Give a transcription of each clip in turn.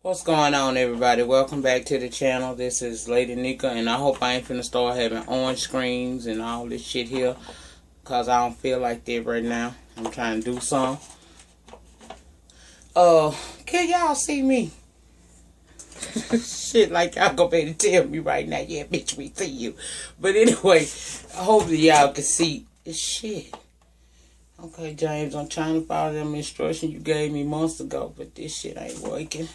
What's going on, everybody? Welcome back to the channel. This is Lady Nyca, and I hope I ain't finna start having orange screens and all this shit here, because I don't feel like that right now. I'm trying to do some. Can y'all see me? Shit, like y'all gonna be able to tell me right now, yeah, bitch, we see you. But anyway, hopefully y'all can see this shit. Okay, James, I'm trying to follow them instructions you gave me months ago, but this shit ain't working.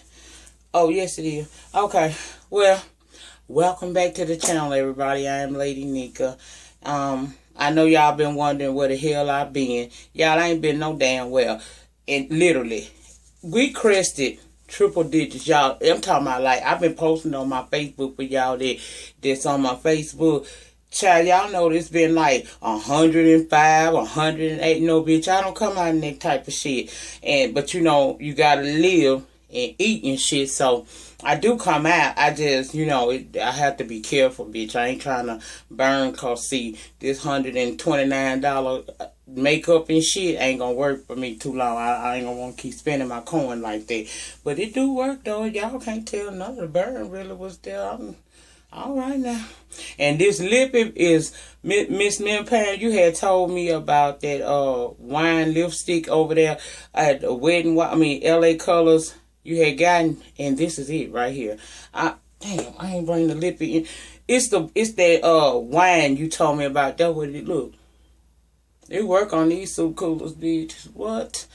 Oh, yes, it is. Okay, well, welcome back to the channel, everybody. I am Lady Nyca. I know y'all been wondering where the hell I been. Y'all ain't been no damn well. And literally, we crested triple digits, y'all. I'm talking about, like, I've been posting on my Facebook for y'all that's on my Facebook. Child, y'all know it's been like 105, 108. No, bitch, I don't come out in that type of shit. But you know, you gotta live and eat and shit. So I do come out. I just, you know, I have to be careful, bitch. I ain't trying to burn, cause see, this $129 makeup and shit ain't gonna work for me too long. I ain't gonna want to keep spending my coin like that. But it do work though. Y'all can't tell none of the burn really was there. All right now. And this lip is Miss Mimpan. You had told me about that wine lipstick over there at the wedding. I mean, LA Colors. You had gotten, and this is it right here. Damn, I ain't bring the lip in. It's that wine you told me about. That what it look. They work on these soup coolers, bitch. What?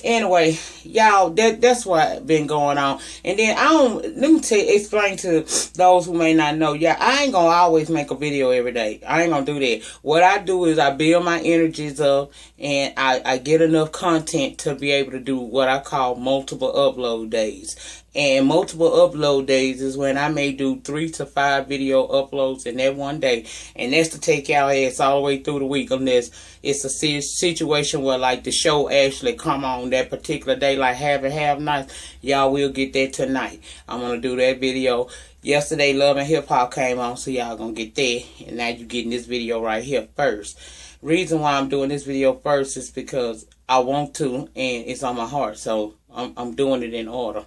Anyway, y'all, that's what been going on. And then let me explain to those who may not know. Yeah, I ain't gonna always make a video every day. I ain't gonna do that. What I do is I build my energies up, and I get enough content to be able to do what I call multiple upload days. And multiple upload days is when I may do 3 to 5 video uploads in that one day. And that's to take y'all ass all the way through the week, unless it's a situation where like the show actually come on that particular day, like have nights. Y'all will get that tonight. I'm going to do that video. Yesterday, Love and Hip Hop came on, so y'all going to get that. And now you getting this video right here first. Reason why I'm doing this video first is because I want to, and it's on my heart. So I'm doing it in order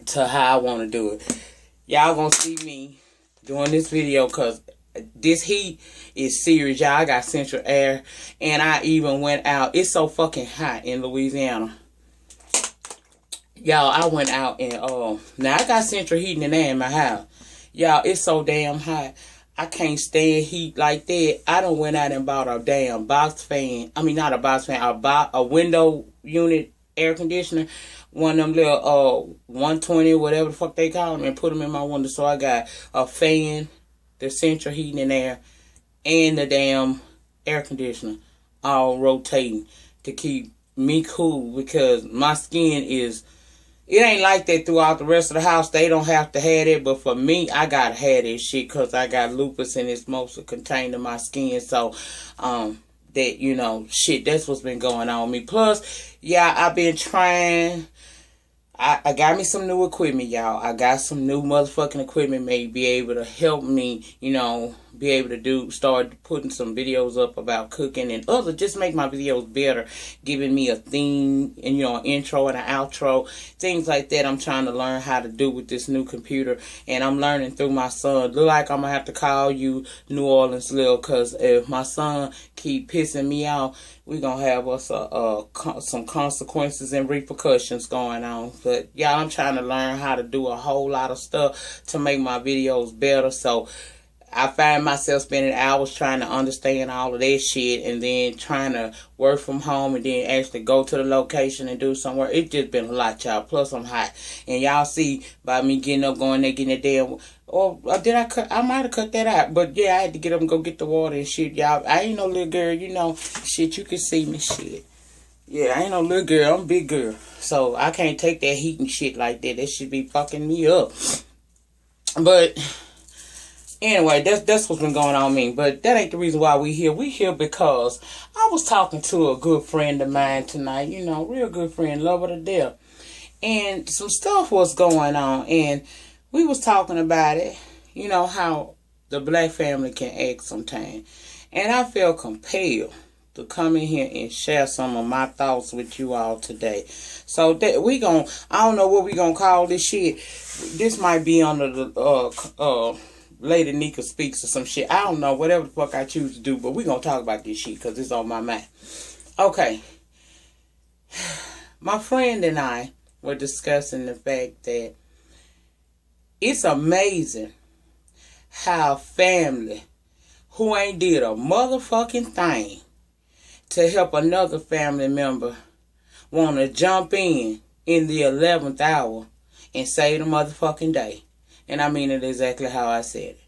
to how I want to do it. Y'all gonna see me doing this video because this heat is serious, y'all. I got central air, and I even went out. It's so fucking hot in Louisiana, y'all. I went out and now I got central heating and air in my house, y'all. It's so damn hot. I can't stand heat like that. I done went out and bought a damn box fan. I mean, not a box fan. I bought a window unit air conditioner. One of them little 120, whatever the fuck they call them, and put them in my window. So I got a fan, the central heating and air, and the damn air conditioner all rotating to keep me cool, because my skin is, it ain't like that throughout the rest of the house. They don't have to have it, but for me, I gotta have this shit because I got lupus and it's mostly contained in my skin. So that, you know, shit, that's what's been going on with me. Plus, yeah, I've been trying. I got me some new equipment, y'all. I got some new motherfucking equipment may be able to help me, you know, be able to start putting some videos up about cooking and other, just make my videos better, giving me a theme and, you know, an intro and an outro, things like that. I'm trying to learn how to do with this new computer, and I'm learning through my son. Look like I'm gonna have to call you New Orleans Lil, because if my son keep pissing me off, we're gonna have us some consequences and repercussions going on. But y'all, I'm trying to learn how to do a whole lot of stuff to make my videos better. So I find myself spending hours trying to understand all of that shit, and then trying to work from home, and then actually go to the location and do some work. It's just been a lot, y'all. Plus, I'm hot. And y'all see by me getting up, going there, getting that damn... Or did I cut? I might have cut that out. But yeah, I had to get up and go get the water and shit, y'all. I ain't no little girl, you know. Shit, you can see me, shit. Yeah, I ain't no little girl. I'm a big girl. So I can't take that heat and shit like that. That should be fucking me up. But anyway, that's what's been going on with me. But that ain't the reason why we here. We here because I was talking to a good friend of mine tonight. You know, real good friend, love her to death. And some stuff was going on, and we was talking about it. You know, how the black family can act sometimes. And I felt compelled to come in here and share some of my thoughts with you all today. So that I don't know what we gonna call this shit. This might be under the Lady Nyca Speaks or some shit. I don't know, whatever the fuck I choose to do, but we gonna talk about this shit because it's on my mind. Okay. My friend and I were discussing the fact that it's amazing how family who ain't did a motherfucking thing to help another family member want to jump in the 11th hour and save the motherfucking day. And I mean it exactly how I said it.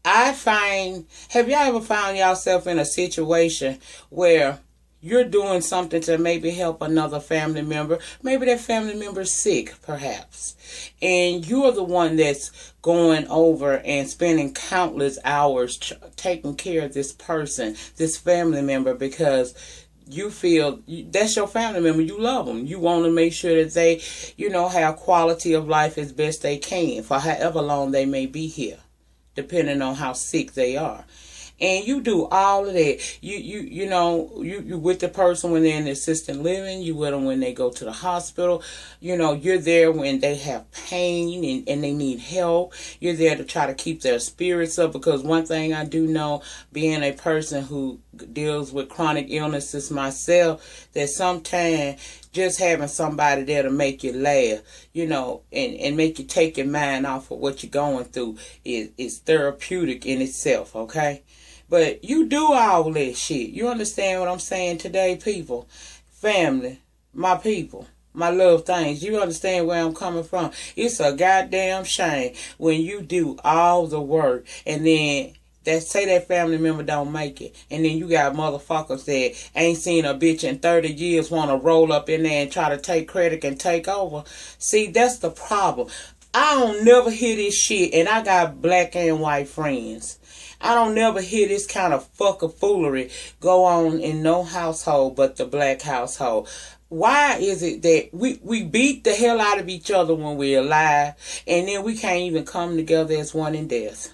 Have y'all ever found yourself in a situation where you're doing something to maybe help another family member? Maybe that family member's sick, perhaps. And you're the one that's going over and spending countless hours taking care of this person, this family member, because you feel that's your family member. You love them. You want to make sure that they, have quality of life as best they can for however long they may be here, depending on how sick they are. And you do all of that. You with the person when they're in assisted living. You with them when they go to the hospital. You're there when they have pain and they need help. You're there to try to keep their spirits up, because one thing I do know, being a person who deals with chronic illnesses myself, that sometimes just having somebody there to make you laugh, and make you take your mind off of what you're going through is therapeutic in itself, okay? But you do all that shit. You understand what I'm saying today, people? Family, my people, my love things. You understand where I'm coming from? It's a goddamn shame when you do all the work and then say that family member don't make it. And then you got motherfuckers that ain't seen a bitch in 30 years want to roll up in there and try to take credit and take over. See, that's the problem. I don't never hear this shit, and I got black and white friends. I don't never hear this kind of foolery go on in no household but the black household. Why is it that we beat the hell out of each other when we're alive, and then we can't even come together as one in death?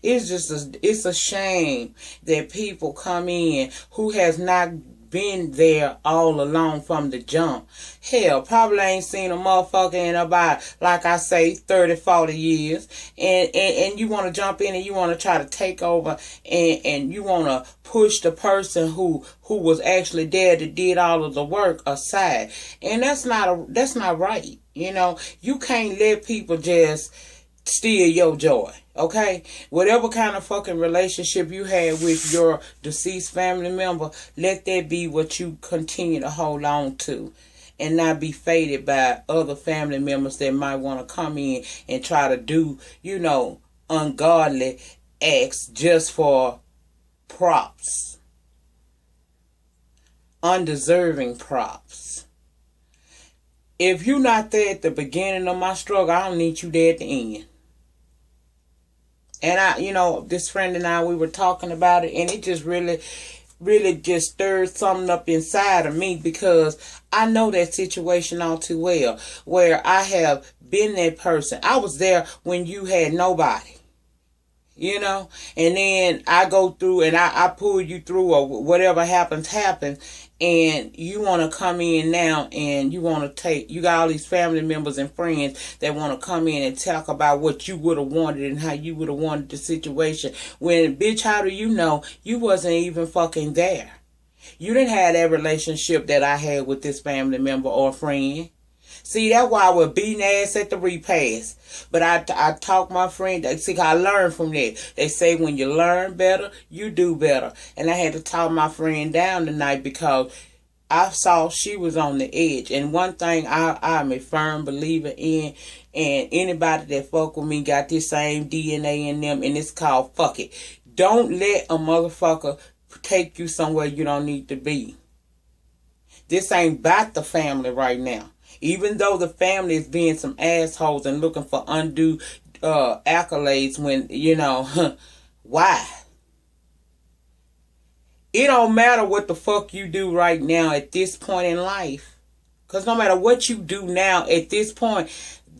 It's a shame that people come in who has not been there all along from the jump. Hell, probably ain't seen a motherfucker in about, like I say, 30, 40 years. And you want to jump in and you want to try to take over and you want to push the person who was actually there that did all of the work aside. And that's not right. You can't let people just steal your joy, okay? Whatever kind of fucking relationship you had with your deceased family member, let that be what you continue to hold on to, and not be faded by other family members that might want to come in and try to do, ungodly acts just for props. Undeserving props. If you're not there at the beginning of my struggle, I don't need you there at the end. And this friend and I, we were talking about it, and it just really, really just stirred something up inside of me, because I know that situation all too well, where I have been that person. I was there when you had nobody. And then I go through and I pull you through, or whatever happens, and you want to come in now and you got all these family members and friends that want to come in and talk about what you would have wanted and how you would have wanted the situation. When, bitch, how do you know you wasn't even fucking there? You didn't have that relationship that I had with this family member or friend. See, that's why I was beating ass at the repast. But I taught my friend, see, I learned from that. They say when you learn better, you do better. And I had to talk my friend down tonight because I saw she was on the edge. And one thing I'm a firm believer in, and anybody that fuck with me got this same DNA in them, and it's called fuck it. Don't let a motherfucker take you somewhere you don't need to be. This ain't about the family right now. Even though the family is being some assholes and looking for undue accolades when, why? It don't matter what the fuck you do right now at this point in life. Because no matter what you do now at this point,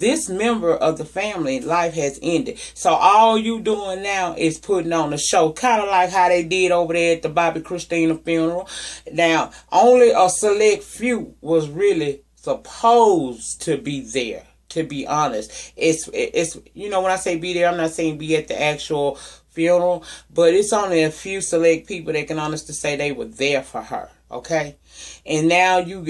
this member of the family life has ended. So all you doing now is putting on a show, kind of like how they did over there at the Bobby Christina funeral. Now, only a select few was really supposed to be there. To be honest, it's when I say be there, I'm not saying be at the actual funeral, but it's only a few select people that can honestly say they were there for her. Okay, and now you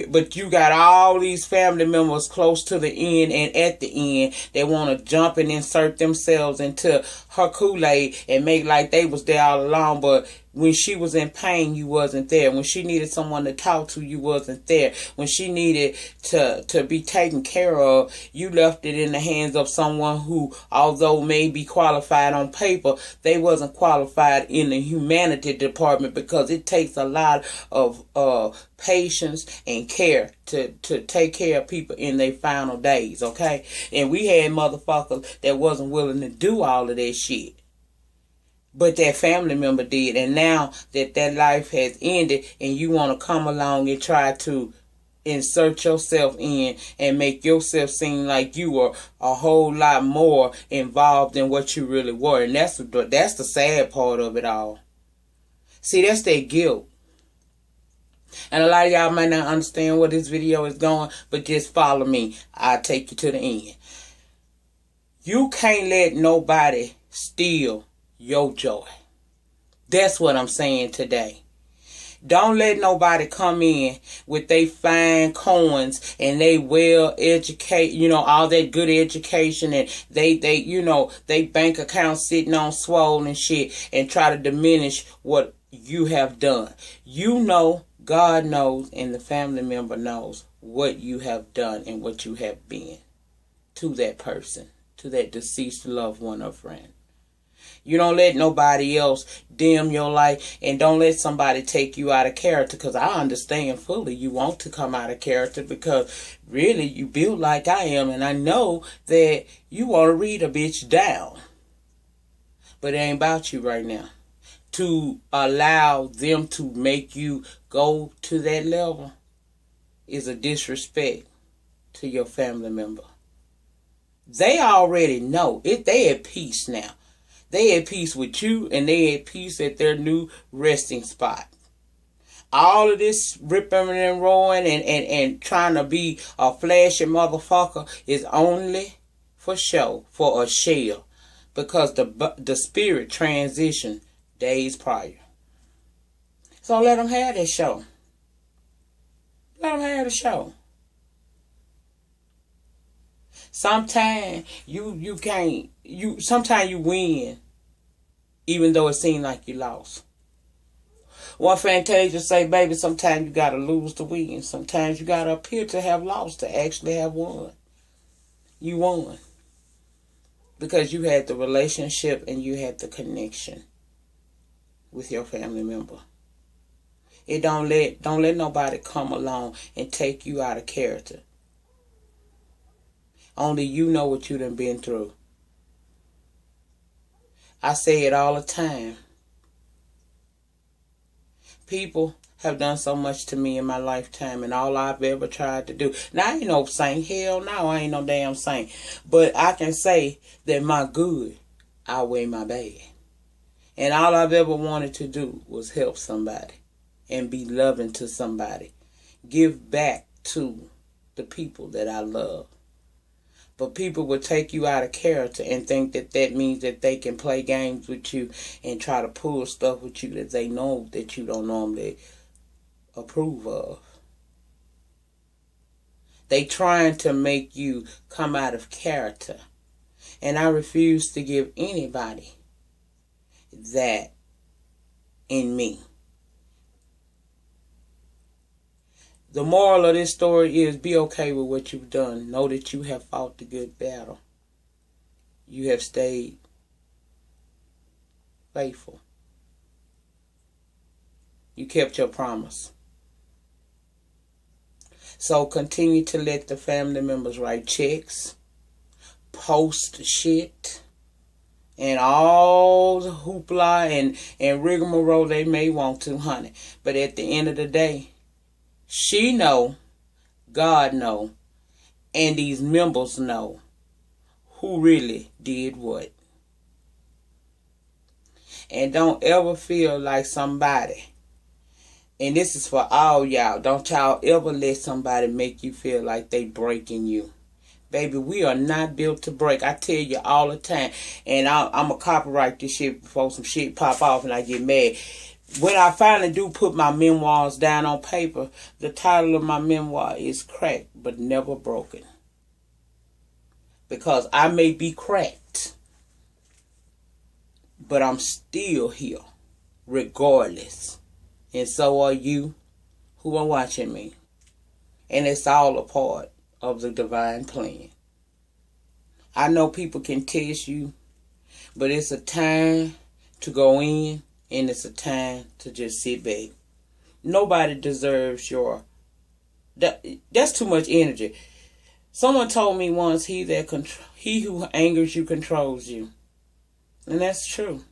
got all these family members close to the end and at the end that want to jump and insert themselves into her Kool-Aid and make like they was there all along, but when she was in pain, you wasn't there. When she needed someone to talk to, you wasn't there. When she needed to be taken care of, you left it in the hands of someone who, although may be qualified on paper, they wasn't qualified in the humanity department, because it takes a lot of patience and care to take care of people in their final days, okay? And we had motherfuckers that wasn't willing to do all of that shit. But that family member did. And now that life has ended and you want to come along and try to insert yourself in and make yourself seem like you were a whole lot more involved than what you really were. And that's the sad part of it all. See, that's that guilt. And a lot of y'all might not understand where this video is going, but just follow me. I'll take you to the end. You can't let nobody steal your joy. That's what I'm saying today. Don't let nobody come in with they fine coins and they well educate, all that good education, and they bank account sitting on swole and shit, and try to diminish what you have done. God knows, and the family member knows what you have done and what you have been to that person, to that deceased loved one or friend. You don't let nobody else dim your life, and don't let somebody take you out of character, because I understand fully you want to come out of character, because really you built like I am, and I know that you want to read a bitch down. But it ain't about you right now. To allow them to make you go to that level is a disrespect to your family member. They already know it. They at peace now. They at peace with you, and they at peace at their new resting spot. All of this ripping and roaring and trying to be a flashy motherfucker is only for show, for a shell, because the spirit transitioned days prior. So let them have that show. Let them have the show. Sometimes sometimes you win, even though it seems like you lost. One Fantasia say, baby, sometimes you gotta lose to win. Sometimes you gotta appear to have lost to actually have won. You won. Because you had the relationship and you had the connection with your family member. It don't let nobody come along and take you out of character. Only you know what you done been through. I say it all the time. People have done so much to me in my lifetime, and all I've ever tried to do. Now, I ain't no saint. Hell no, I ain't no damn saint. But I can say that my good outweigh my bad. And all I've ever wanted to do was help somebody and be loving to somebody. Give back to the people that I love. But people will take you out of character and think that means that they can play games with you and try to pull stuff with you that they know that you don't normally approve of. They trying to make you come out of character. And I refuse to give anybody that in me. The moral of this story is be okay with what you've done. Know that you have fought the good battle. You have stayed faithful. You kept your promise. So continue to let the family members write checks, post shit, and all the hoopla and rigmarole they may want to, honey. But at the end of the day, she know, God know, and these members know who really did what. And don't ever feel like somebody, and this is for all y'all, don't y'all ever let somebody make you feel like they breaking you. Baby, we are not built to break. I tell you all the time. And I'm going to copyright this shit before some shit pop off and I get mad. When I finally do put my memoirs down on paper, the title of my memoir is Cracked But Never Broken. Because I may be cracked, but I'm still here, regardless. And so are you who are watching me. And it's all a part of the divine plan. I know people can test you, but it's a time to go in and it's a time to just sit back. Nobody deserves your... That's too much energy. Someone told me once, he who angers you controls you. And that's true.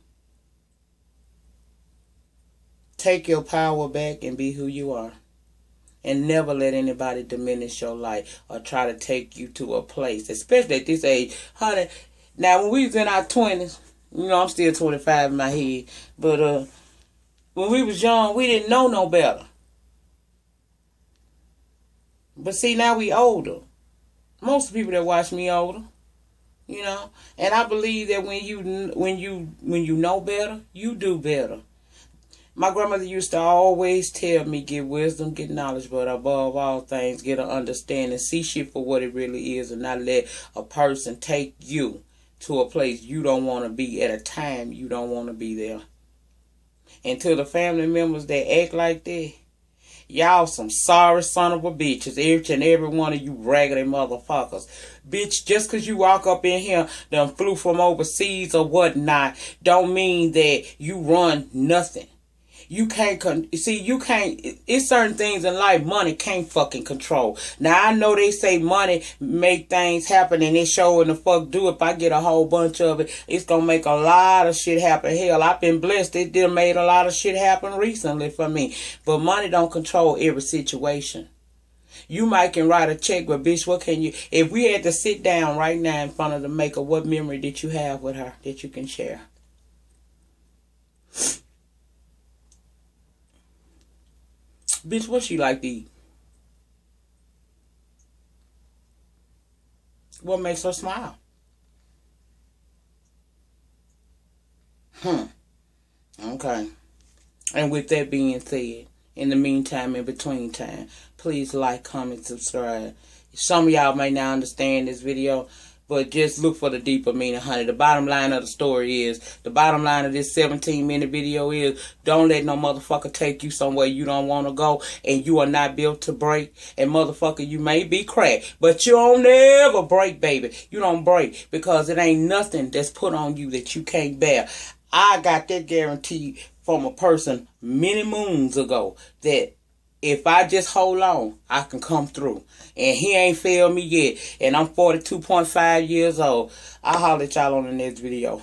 Take your power back and be who you are. And never let anybody diminish your life or try to take you to a place, especially at this age. Honey, now when we was in our 20s, you know, I'm still 25 in my head, but when we was young, we didn't know no better. But see, now we older. Most of the people that watch me older, you know, and I believe that when you know better, you do better. My grandmother used to always tell me, get wisdom, get knowledge, but above all things, get an understanding. See shit for what it really is and not let a person take you to a place you don't want to be at a time you don't want to be there. And to the family members that act like that, y'all some sorry son of a bitches. Each and every one of you raggedy motherfuckers. Bitch, just because you walk up in here, done flew from overseas or whatnot, don't mean that you run nothing. You can't, it's certain things in life money can't fucking control. Now, I know they say money make things happen and it sure in the fuck do. If I get a whole bunch of it, it's gonna make a lot of shit happen. Hell, I've been blessed. It did made a lot of shit happen recently for me. But money don't control every situation. You might can write a check, but bitch, what can you, if we had to sit down right now in front of the maker, what memory did you have with her that you can share? Bitch, what she like to eat? What makes her smile? Okay. And with that being said, in the meantime, in between time, please like, comment, subscribe. Some of y'all may not understand this video, but just look for the deeper meaning, honey. The bottom line of the story is, the bottom line of this 17-minute video is, don't let no motherfucker take you somewhere you don't want to go, and you are not built to break. And motherfucker, you may be cracked, but you don't ever break, baby. You don't break, because it ain't nothing that's put on you that you can't bear. I got that guarantee from a person many moons ago that if I just hold on, I can come through. And he ain't failed me yet. And I'm 42.5 years old. I'll holler at y'all on the next video.